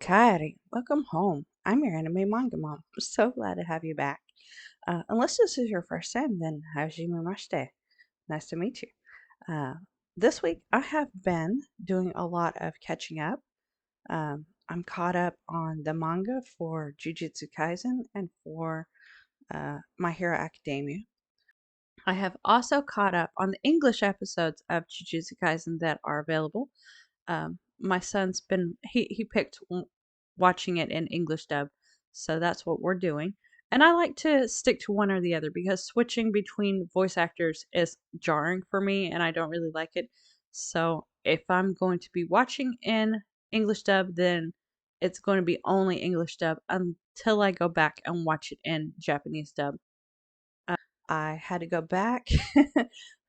Kairi, welcome home. I'm your anime manga mom. I'm so glad to have you back. Unless this is your first time, then hajimemashite. Nice to meet you. Uh, this week, I have been doing a lot of catching up. I'm caught up on the manga for Jujutsu Kaisen and for My Hero Academia. I have also caught up on the English episodes of Jujutsu Kaisen that are available. My son's been he picked watching it in English dub, so that's what we're doing. And I like to stick to one or the other because switching between voice actors is jarring for me, and I don't really like it. So if I'm going to be watching in English dub, then it's going to be only English dub until I go back and watch it in Japanese dub. I had to go back.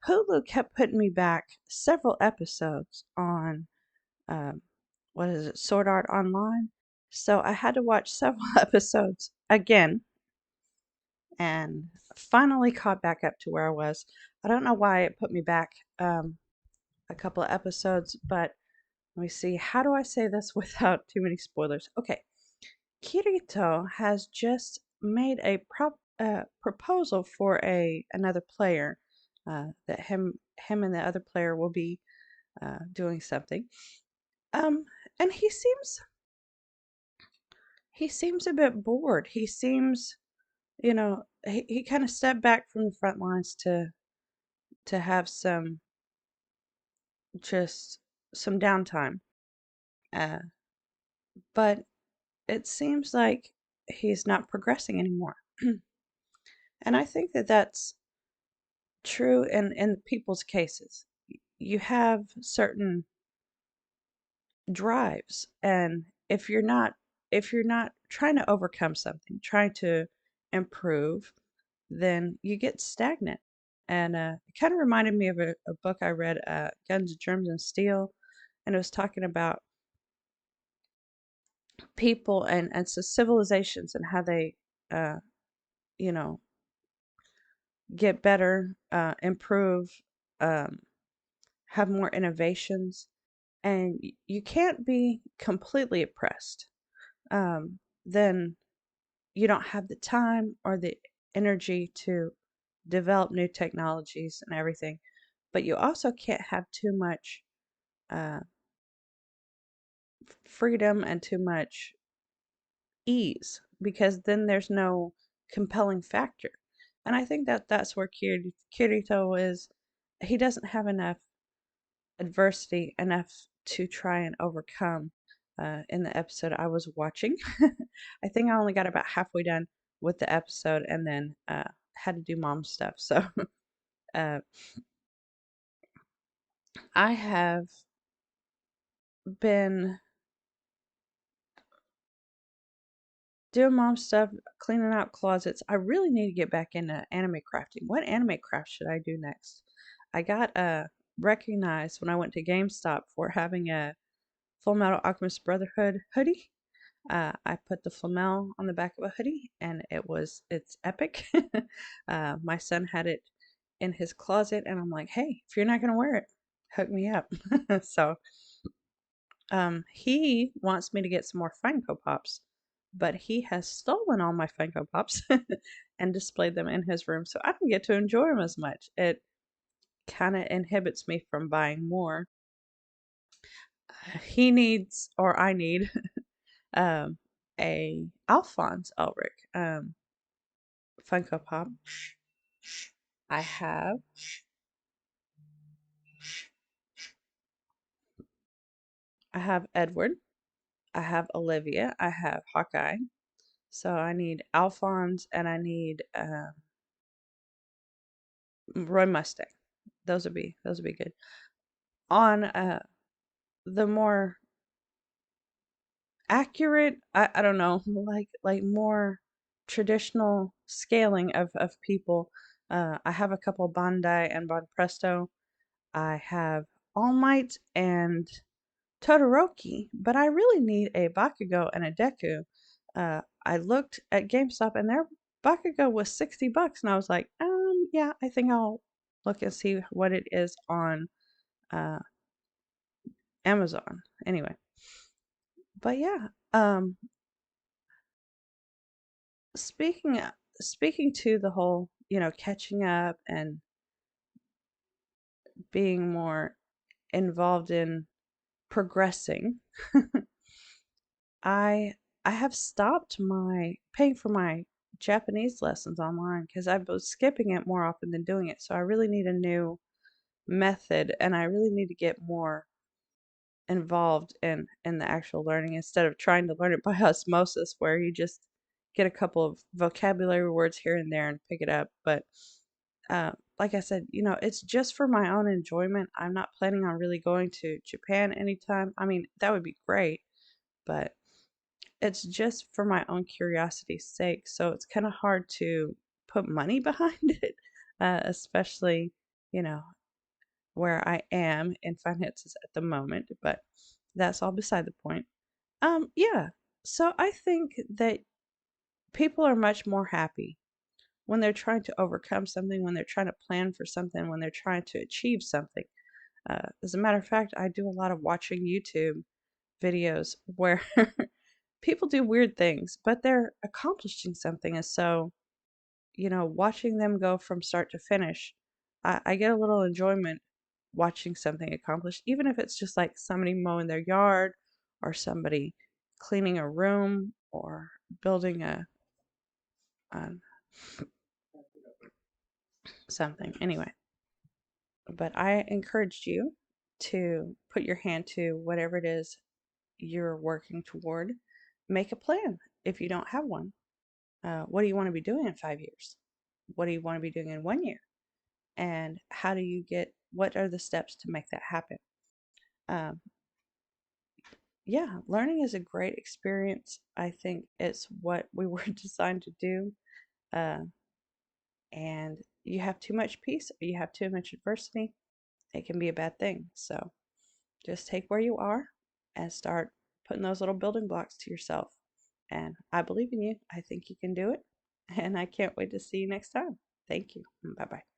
Hulu kept putting me back several episodes on um, what is it, Sword Art Online. So I had to watch several episodes again and finally caught back up to where I was. I don't know why it put me back a couple of episodes, but let me see. How do I say this without too many spoilers? Okay. Kirito has just made a proposal for another player that him and the other player will be doing something. Um, and he seems a bit bored. He seems, he kind of stepped back from the front lines to have just some downtime. Uh, but it seems like he's not progressing anymore. And I think that that's true in people's cases. You have certain drives, and if you're not trying to overcome something, trying to improve, then you get stagnant. And it kind of reminded me of a book I read, Guns, Germs, and Steel, and it was talking about people and so civilizations and how they, uh, you know, get better, improve, um, have more innovations, and you can't be completely oppressed. Then you don't have the time or the energy to develop new technologies and everything. But you also can't have too much uh, freedom and too much ease because then there's no compelling factor. And I think that that's where Kirito is. He doesn't have enough adversity, enough to try and overcome in the episode I was watching. I think I only got about halfway done with the episode and then had to do mom stuff. So uh, I have been doing mom stuff, cleaning out closets. I really need to get back into anime crafting. What anime craft should I do next? I got recognized when I went to GameStop for having a Full Metal Alchemist Brotherhood hoodie. I put the flamel on the back of a hoodie, and it's epic. My son had it in his closet, and I'm like, hey, if you're not gonna wear it, hook me up. So he wants me to get some more Funko Pops, but he has stolen all my Funko Pops and displayed them in his room, so I don't get to enjoy them as much. It kind of inhibits me from buying more. He needs, or I need, um, a Alphonse Elric Funko Pop. I have I have Edward, I have Olivia, I have Hawkeye. So I need Alphonse and I need Roy Mustang. Those would be good. On the more accurate, I don't know, like more traditional scaling of people. I have a couple Bandai and Bon Presto. I have All Might and Todoroki, but I really need a Bakugo and a Deku. I looked at GameStop and their Bakugo was $60, and I was like, yeah, I think I'll look and see what it is on uh, Amazon. Anyway, But yeah, speaking speaking to the whole, catching up and being more involved in progressing, I I have stopped my paying for my Japanese lessons online because I was skipping it more often than doing it. So I really need a new method, and I really need to get more involved in the actual learning instead of trying to learn it by osmosis, where you just get a couple of vocabulary words here and there and pick it up. But like I said, it's just for my own enjoyment. I'm not planning on really going to Japan anytime. I mean, that would be great, but it's just for my own curiosity's sake. So it's kind of hard to put money behind it, especially, you know, where I am in finances at the moment. But that's all beside the point. Yeah. So I think that people are much more happy when they're trying to overcome something, when they're trying to plan for something, when they're trying to achieve something. As a matter of fact, I do a lot of watching YouTube videos where people do weird things, but they're accomplishing something. And so, watching them go from start to finish, I get a little enjoyment watching something accomplished, even if it's just like somebody mowing their yard or somebody cleaning a room or building a something. Anyway, but I encouraged you to put your hand to whatever it is you're working toward. Make a plan if you don't have one. What do you want to be doing in 5 years? What do you want to be doing in 1 year? And how do you what are the steps to make that happen? Um, yeah, learning is a great experience. I think it's what we were designed to do. Uh, and you have too much peace, or you have too much adversity, it can be a bad thing. So just take where you are and start putting those little building blocks to yourself. And I believe in you. I think you can do it. And I can't wait to see you next time. Thank you. Bye bye.